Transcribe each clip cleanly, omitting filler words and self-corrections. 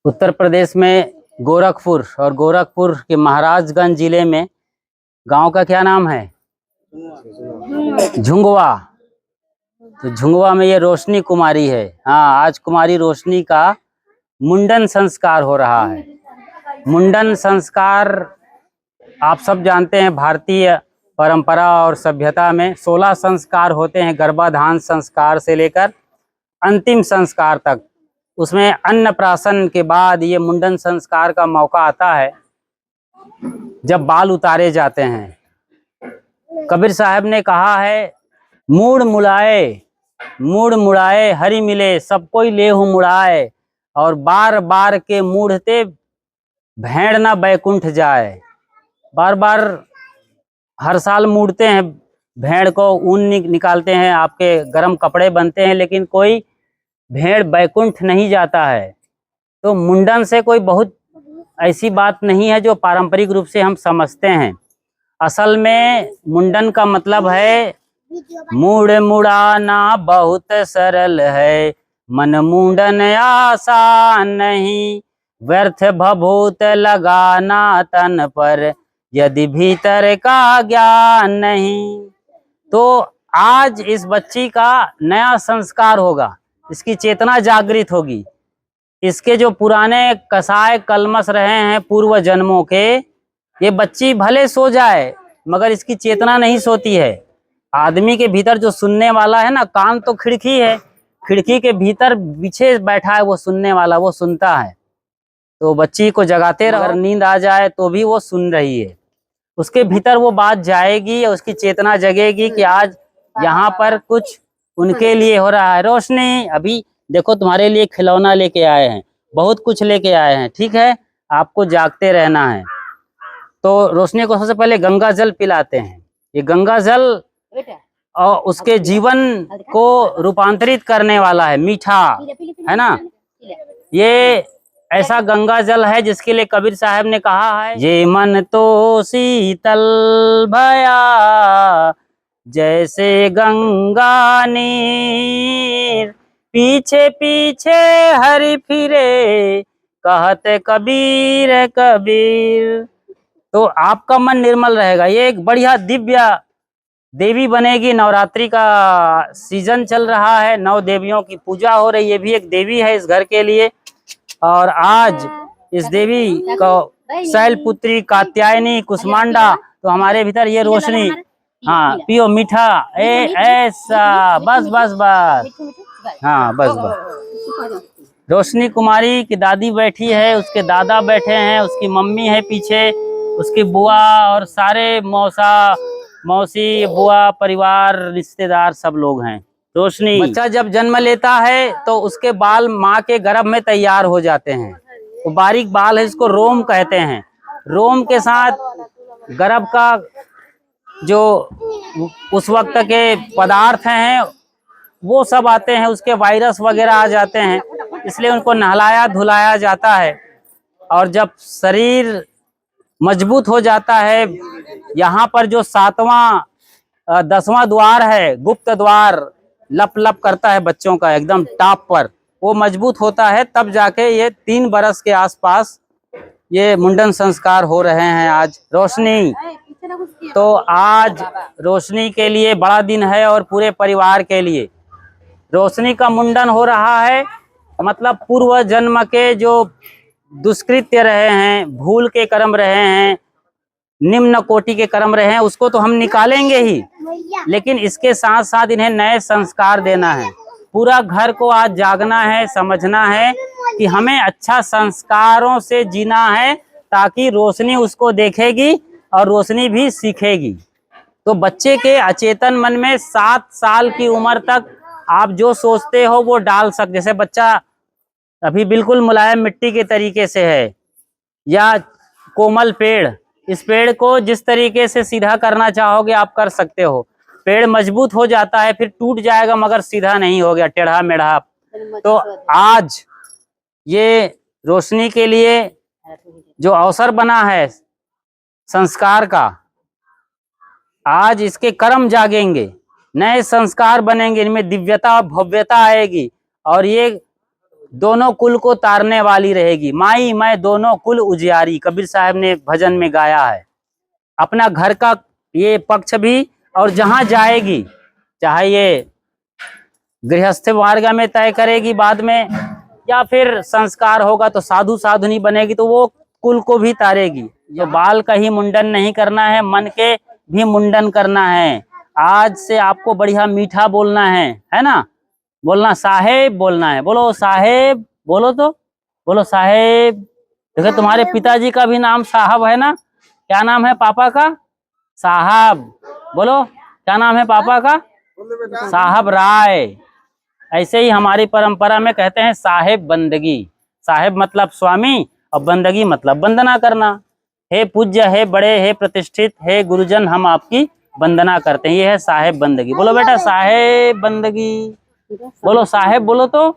उत्तर प्रदेश में गोरखपुर और गोरखपुर के महाराजगंज जिले में गांव का क्या नाम है? झुंगवा। तो झुंगवा में ये रोशनी कुमारी है। हाँ, आज कुमारी रोशनी का मुंडन संस्कार हो रहा है। मुंडन संस्कार आप सब जानते हैं, भारतीय परंपरा और सभ्यता में 16 संस्कार होते हैं, गर्भाधान संस्कार से लेकर अंतिम संस्कार तक। उसमें अन्नप्राशन के बाद ये मुंडन संस्कार का मौका आता है जब बाल उतारे जाते हैं। कबीर साहब ने कहा है, मूड़ मुड़ाए हरि मिले, सब कोई लेहु मुड़ाए, और बार बार के मूढ़ते भेड़ ना बैकुंठ जाए। बार बार हर साल मूड़ते हैं भेड़ को, ऊन निकालते हैं, आपके गर्म कपड़े बनते हैं, लेकिन कोई भेड़ बैकुंठ नहीं जाता है। तो मुंडन से कोई बहुत ऐसी बात नहीं है जो पारंपरिक रूप से हम समझते हैं। असल में मुंडन का मतलब है, मूड मुड़ाना बहुत सरल है, मन मुंडन आसान नहीं, व्यर्थ भभूत लगाना तन पर, यदि भीतर का ज्ञान नहीं। तो आज इस बच्ची का नया संस्कार होगा, इसकी चेतना जागृत होगी। इसके जो पुराने कसाय कलमश रहे हैं पूर्व जन्मों के, ये बच्ची भले सो जाए मगर इसकी चेतना नहीं सोती है। आदमी के भीतर जो सुनने वाला है ना, कान तो खिड़की है, खिड़की के भीतर पीछे बैठा है वो सुनने वाला, वो सुनता है। तो बच्ची को जगाते रहो, अगर नींद आ जाए तो भी वो सुन रही है। उसके भीतर वो बात जाएगी, उसकी चेतना जगेगी कि आज यहाँ पर कुछ उनके लिए हो रहा है। रोशनी, अभी देखो तुम्हारे लिए खिलौना लेके आए हैं, बहुत कुछ लेके आए हैं, ठीक है? आपको जागते रहना है। तो रोशनी को सबसे पहले गंगा जल पिलाते हैं। ये गंगा जल और उसके जीवन को रूपांतरित करने वाला है, मीठा है ना। ये ऐसा गंगा जल है जिसके लिए कबीर साहब ने कहा है, ये मन तो शीतल भया जैसे गंगा नीर, पीछे पीछे हरि फिरे कहत कबीर कबीर। तो आपका मन निर्मल रहेगा। ये एक बढ़िया दिव्य देवी बनेगी। नवरात्रि का सीजन चल रहा है, 9 देवियों की पूजा हो रही है। ये भी एक देवी है इस घर के लिए। और आज इस देवी को शैलपुत्री, कात्यायनी, कुष्मांडा, तो हमारे भीतर ये रोशनी। हाँ, पियो मीठा, ऐसा, बस बस बस, हाँ बस बस। रोशनी कुमारी की दादी बैठी है, उसके दादा बैठे हैं, उसकी मम्मी है पीछे, उसकी बुआ और सारे मौसा मौसी बुआ परिवार रिश्तेदार सब लोग हैं। रोशनी, बच्चा जब जन्म लेता है तो उसके बाल माँ के गर्भ में तैयार हो जाते हैं। वो बारीक बाल है, इसको रोम कहते हैं। रोम के साथ गर्भ का जो उस वक्त के पदार्थ हैं वो सब आते हैं, उसके वायरस वगैरह आ जाते हैं, इसलिए उनको नहलाया धुलाया जाता है। और जब शरीर मजबूत हो जाता है, यहाँ पर जो 7वां 10वां द्वार है, गुप्त द्वार, लप लप करता है बच्चों का एकदम टॉप पर, वो मजबूत होता है, तब जाके ये 3 बरस के आसपास ये मुंडन संस्कार हो रहे हैं आज। रोशनी, तो आज रोशनी के लिए बड़ा दिन है और पूरे परिवार के लिए। रोशनी का मुंडन हो रहा है, मतलब पूर्व जन्म के जो दुष्कृत्य रहे हैं, भूल के कर्म रहे हैं, निम्न कोटि के कर्म रहे हैं, उसको तो हम निकालेंगे ही, लेकिन इसके साथ साथ इन्हें नए संस्कार देना है। पूरा घर को आज जागना है, समझना है कि हमें अच्छा संस्कारों से जीना है, ताकि रोशनी उसको देखेगी और रोशनी भी सीखेगी। तो बच्चे के अचेतन मन में 7 साल की उम्र तक आप जो सोचते हो वो डाल सकते। जैसे बच्चा अभी बिल्कुल मुलायम मिट्टी के तरीके से है, या कोमल पेड़, इस पेड़ को जिस तरीके से सीधा करना चाहोगे आप कर सकते हो। पेड़ मजबूत हो जाता है, फिर टूट जाएगा मगर सीधा नहीं हो गया, टेढ़ा मेढ़ा। तो आज ये रोशनी के लिए जो अवसर बना है संस्कार का, आज इसके कर्म जागेंगे, नए संस्कार बनेंगे, इनमें दिव्यता भव्यता आएगी। और ये दोनों कुल को तारने वाली रहेगी। माई मैं दोनों कुल उजियारी, कबीर साहब ने भजन में गाया है। अपना घर का ये पक्ष भी, और जहां जाएगी, चाहे ये गृहस्थ मार्ग में तय करेगी बाद में, या फिर संस्कार होगा तो साधु साधुनी बनेगी, तो वो कुल को भी तारेगी। ये बाल का ही मुंडन नहीं करना है, मन के भी मुंडन करना है। आज से आपको बढ़िया मीठा बोलना है ना? बोलना साहेब बोलना है। बोलो साहेब, बोलो तो, बोलो साहेब। देखो तुम्हारे पिताजी का भी नाम साहब है ना? क्या नाम है पापा का? साहब। बोलो क्या नाम है पापा का? साहब राय। ऐसे ही हमारी परंपरा में कहते हैं साहेब बंदगी। साहेब मतलब स्वामी, और बंदगी मतलब वंदना करना। हे पूज्य, हे बड़े, हे प्रतिष्ठित, हे गुरुजन, हम आपकी वंदना करते हैं। ये है साहेब बंदगी। बोलो बेटा साहेब बंदगी। बोलो साहेब, बोलो तो।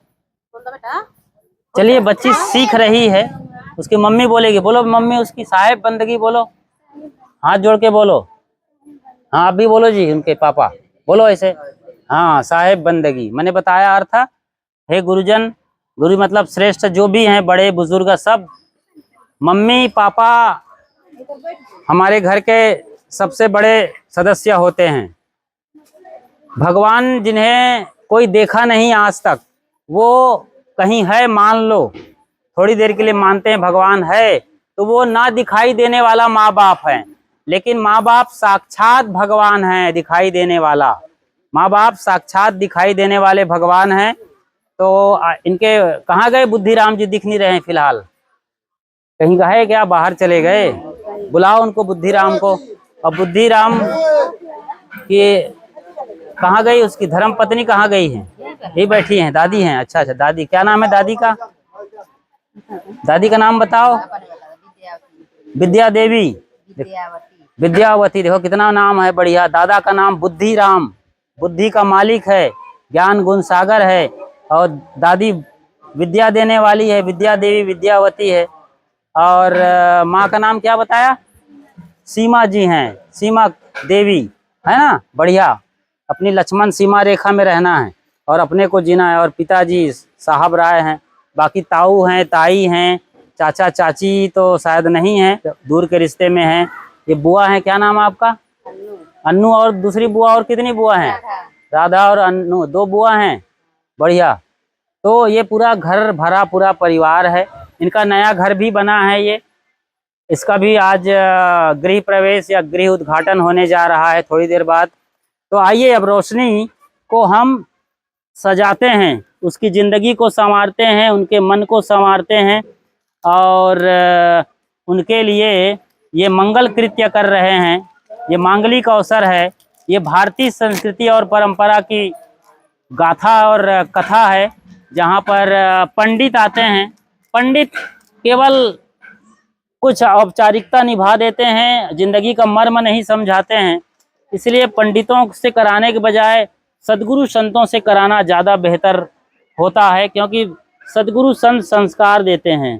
चलिए बच्ची सीख रही है, उसकी मम्मी बोलेगी। बोलो मम्मी उसकी साहेब बंदगी बोलो, हाथ जोड़ के बोलो। हाँ आप भी बोलो जी, उनके पापा बोलो ऐसे। हाँ साहेब बंदगी मैंने बताया अर्थ। हे गुरुजन, गुरु मतलब श्रेष्ठ जो भी हैं, बड़े बुजुर्ग सब। मम्मी पापा हमारे घर के सबसे बड़े सदस्य होते हैं। भगवान जिन्हें कोई देखा नहीं आज तक, वो कहीं है मान लो, थोड़ी देर के लिए मानते हैं भगवान है, तो वो ना दिखाई देने वाला माँ बाप है। लेकिन माँ बाप साक्षात भगवान है, दिखाई देने वाला। माँ बाप साक्षात दिखाई देने वाले भगवान हैं। तो इनके कहाँ गए बुद्धिराम जी? दिख नहीं रहे हैं फिलहाल। कहीं गए क्या? बाहर चले गए? बुलाओ उनको, बुद्धिराम को। और बुद्धिराम की कहाँ गई? उसकी धर्म पत्नी कहाँ गई है? ये बैठी हैं, दादी हैं। अच्छा अच्छा, दादी। क्या नाम है दादी का? दादी का नाम बताओ। विद्या देवी, विद्यावती। देखो कितना नाम है बढ़िया। दादा का नाम बुद्धिराम, बुद्धि का मालिक है, ज्ञान गुण सागर है। और दादी विद्या देने वाली है, विद्या देवी विद्यावती है। और माँ का नाम क्या बताया? सीमा जी हैं, सीमा देवी, है ना? बढ़िया। अपनी लक्ष्मण सीमा रेखा में रहना है और अपने को जीना है। और पिताजी साहब राय हैं। बाकी ताऊ हैं, ताई हैं, चाचा चाची तो शायद नहीं है, दूर के रिश्ते में हैं। ये बुआ है, क्या नाम है आपका? अन्नू। और दूसरी बुआ, और कितनी बुआ हैं? राधा और अन्नू, 2 बुआ हैं। बढ़िया। तो ये पूरा घर भरा पूरा परिवार है। इनका नया घर भी बना है ये। इसका भी आज गृह प्रवेश या गृह उद्घाटन होने जा रहा है थोड़ी देर बाद। तो आइए अब रोशनी को हम सजाते हैं, उसकी ज़िंदगी को संवारते हैं, उनके मन को संवारते हैं। और उनके लिए ये मंगल कृत्य कर रहे हैं। ये मांगलिक अवसर है। ये भारतीय संस्कृति और परंपरा की गाथा और कथा है, जहाँ पर पंडित आते हैं। पंडित केवल कुछ औपचारिकता निभा देते हैं, जिंदगी का मर्म नहीं समझाते हैं। इसलिए पंडितों से कराने के बजाय सद्गुरु संतों से कराना ज़्यादा बेहतर होता है, क्योंकि सद्गुरु संत संस्कार देते हैं।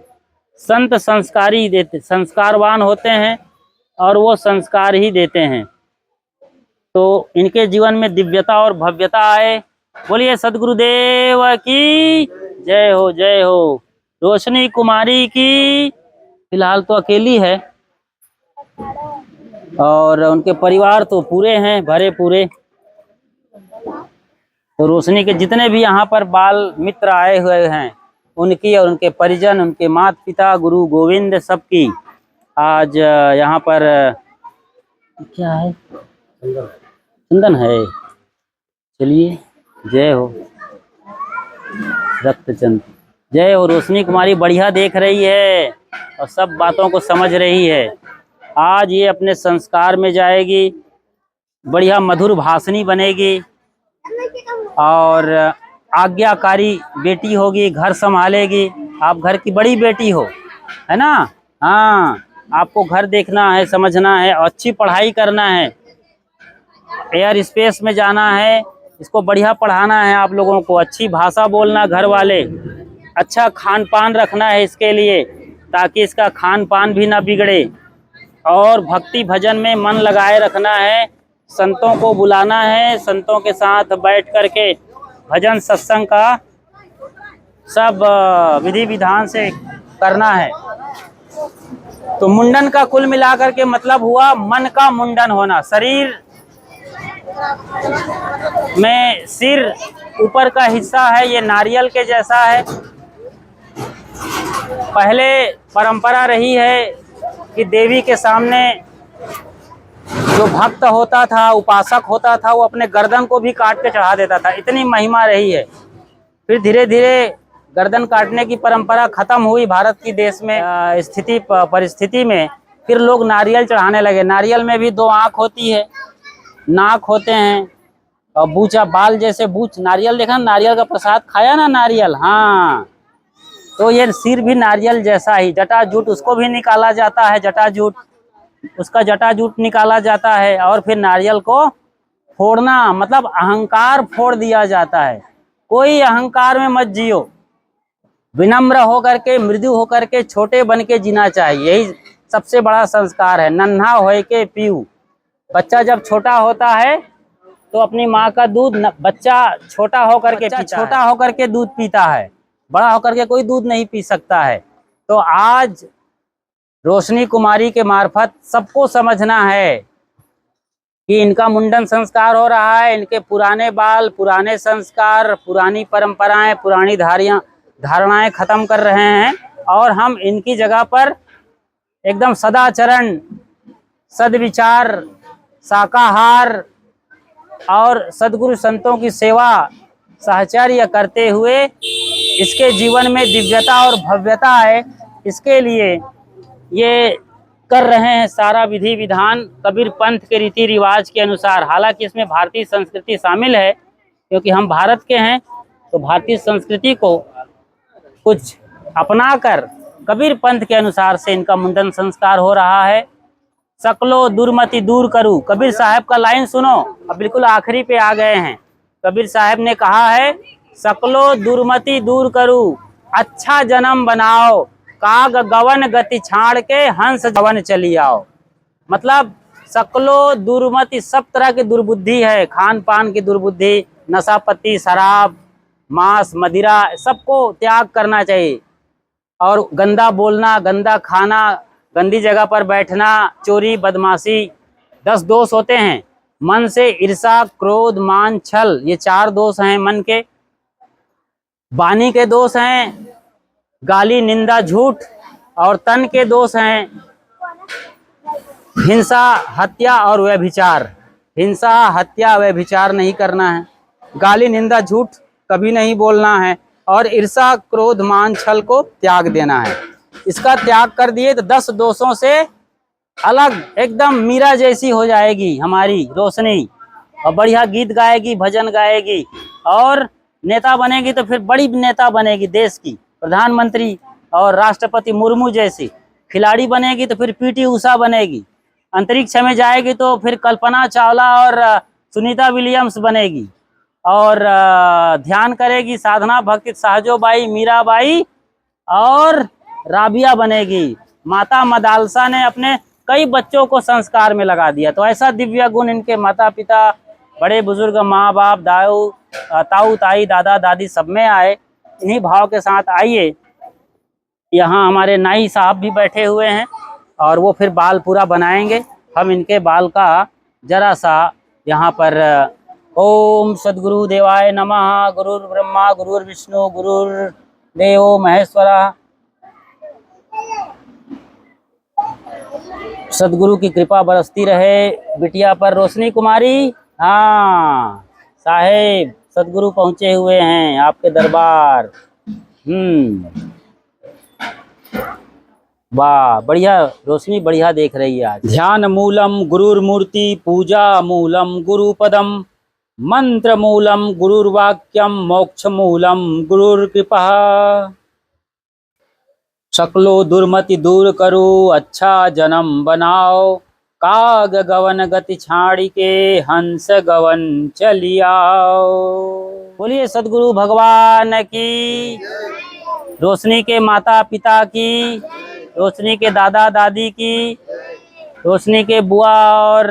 संत संस्कारी देते, संस्कारवान होते हैं और वो संस्कार ही देते हैं। तो इनके जीवन में दिव्यता और भव्यता आए। बोलिए सद्गुरुदेव की जय हो, जय हो। रोशनी कुमारी की फिलहाल तो अकेली है, और उनके परिवार तो पूरे हैं, भरे पूरे। तो रोशनी के जितने भी यहाँ पर बाल मित्र आए हुए हैं, उनकी और उनके परिजन, उनके माता पिता, गुरु गोविंद, सबकी आज यहाँ पर क्या है? चंदन है। चलिए जय हो रक्तचंद, जय हो। रोशनी कुमारी बढ़िया देख रही है और सब बातों को समझ रही है। आज ये अपने संस्कार में जाएगी, बढ़िया मधुर भाषणी बनेगी और आज्ञाकारी बेटी होगी, घर संभालेगी। आप घर की बड़ी बेटी हो, है ना? हाँ, आपको घर देखना है, समझना है, अच्छी पढ़ाई करना है, एयर स्पेस में जाना है, इसको बढ़िया पढ़ाना है आप लोगों को, अच्छी भाषा बोलना घर वाले, अच्छा खान पान रखना है इसके लिए, ताकि इसका खान पान भी ना बिगड़े। और भक्ति भजन में मन लगाए रखना है, संतों को बुलाना है, संतों के साथ बैठ कर के भजन सत्संग का सब विधि विधान से करना है। तो मुंडन का कुल मिलाकर के मतलब हुआ मन का मुंडन होना। शरीर में सिर ऊपर का हिस्सा है, ये नारियल के जैसा है। पहले परंपरा रही है कि देवी के सामने जो भक्त होता था, उपासक होता था, वो अपने गर्दन को भी काट के चढ़ा देता था। इतनी महिमा रही है। फिर धीरे धीरे गर्दन काटने की परंपरा खत्म हुई भारत की देश में परिस्थिति में। फिर लोग नारियल चढ़ाने लगे। नारियल में भी 2 आँख होती है, नाक होते हैं और बूचा बाल जैसे बूच। नारियल देखा, नारियल का प्रसाद खाया ना, नारियल, हाँ। तो ये सिर भी नारियल जैसा ही। जटाजूट उसको भी निकाला जाता है, जटाजूट, उसका जटाजूट निकाला जाता है और फिर नारियल को फोड़ना, मतलब अहंकार फोड़ दिया जाता है। कोई अहंकार में मत जियो, विनम्र होकर के, मृदु होकर के, छोटे बन के जीना चाहिए। यही सबसे बड़ा संस्कार है। नन्हा होए के पीऊ। बच्चा जब छोटा होता है तो अपनी माँ का दूध, बच्चा छोटा होकर के दूध पीता है। बड़ा होकर के कोई दूध नहीं पी सकता है। तो आज रोशनी कुमारी के मार्फत सबको समझना है कि इनका मुंडन संस्कार हो रहा है। इनके पुराने बाल, पुराने संस्कार, पुरानी परंपराएं, पुरानी धारणाएं खत्म कर रहे हैं और हम इनकी जगह पर एकदम सदाचरण, सद्विचार, शाकाहार और सद्गुरु संतों की सेवा, साहचर्य करते हुए इसके जीवन में दिव्यता और भव्यता है, इसके लिए ये कर रहे हैं सारा विधि विधान कबीर पंथ के रीति रिवाज के अनुसार। हालांकि इसमें भारतीय संस्कृति शामिल है, क्योंकि हम भारत के हैं, तो भारतीय संस्कृति को कुछ अपनाकर कबीर पंथ के अनुसार से इनका मुंडन संस्कार हो रहा है। सकलो दुर्मति दूर करूं, कबीर साहब का लाइन सुनो। अब बिल्कुल आखिरी पे आ गए हैं। कबीर साहब ने कहा है, सकलो दुर्मति दूर करूं, अच्छा जन्म बनाओ, काग गवन गति छाड़ के हंस गवन चली आओ। मतलब सकलो दुर्मति, सब तरह की दुर्बुद्धि है, खान पान की दुर्बुद्धि, नशा पत्ती, शराब, मांस, मदिरा, सबको त्याग करना चाहिए। और गंदा बोलना, गंदा खाना, गंदी जगह पर बैठना, चोरी, बदमाशी, 10 दोष होते हैं। मन से ईर्षा, क्रोध, मान, छल, ये 4 दोष हैं मन के। वाणी के दोष हैं गाली, निंदा, झूठ। और तन के दोष हैं हिंसा, हत्या और व्यभिचार। हिंसा, हत्या, व्यभिचार नहीं करना है। गाली, निंदा, झूठ कभी नहीं बोलना है। और ईर्षा, क्रोध, मान, छल को त्याग देना है। इसका त्याग कर दिए तो 10 दोषों से अलग, एकदम मीरा जैसी हो जाएगी हमारी रोशनी, और बढ़िया गीत गाएगी, भजन गाएगी, और नेता बनेगी तो फिर बड़ी नेता बनेगी देश की, प्रधानमंत्री और राष्ट्रपति मुर्मू जैसी। खिलाड़ी बनेगी तो फिर पीटी उषा बनेगी। अंतरिक्ष में जाएगी तो फिर कल्पना चावला और सुनीता विलियम्स बनेगी। और ध्यान करेगी, साधना भक्ति, सहजोबाई, मीराबाई और राबिया बनेगी। माता मदालसा ने अपने कई बच्चों को संस्कार में लगा दिया। तो ऐसा दिव्य गुण इनके माता पिता, बड़े बुजुर्ग, माँ बाप, ताऊ ताई, दादा दादी सब में आए। इन्हीं भाव के साथ आइए। यहाँ हमारे नाई साहब भी बैठे हुए हैं और वो फिर बाल पूरा बनाएंगे। हम इनके बाल का जरा सा यहाँ पर ओम सद्गुरु देवाय नमः, गुरुर् ब्रह्मा गुरुर् विष्णु गुरुर्देवो महेश्वरा। सदगुरु की कृपा बरसती रहे बिटिया पर। रोशनी कुमारी, हाँ साहेब, सदगुरु पहुँचे हुए हैं आपके दरबार। वाह, बढ़िया रोशनी, बढ़िया देख रही है आज। ध्यान मूलम गुरुर्मूर्ति, पूजा मूलम गुरुपदम, मंत्र मूलम गुरुर्वाक्यम, मोक्ष मूलम गुरुर्कृपा। सकलो दुर्मति दूर करो, अच्छा जन्म बनाओ, काग गवन गति छाड़ी के हंस गवन चली आओ। बोलिए सदगुरु भगवान की, रोशनी के माता पिता की, रोशनी के दादा दादी की, रोशनी के बुआ और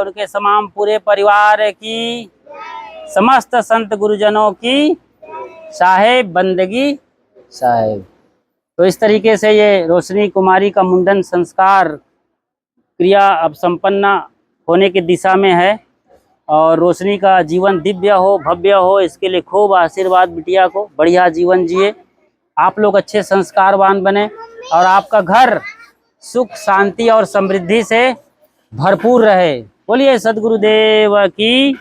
उनके तमाम पूरे परिवार की, समस्त संत गुरुजनों की साहेब बंदगी साहेब। तो इस तरीके से ये रोशनी कुमारी का मुंडन संस्कार क्रिया अब संपन्न होने की दिशा में है और रोशनी का जीवन दिव्य हो, भव्य हो, इसके लिए खूब आशीर्वाद बिटिया को, बढ़िया जीवन जिए, आप लोग अच्छे संस्कारवान बने और आपका घर सुख शांति और समृद्धि से भरपूर रहे। बोलिए सद्गुरुदेव की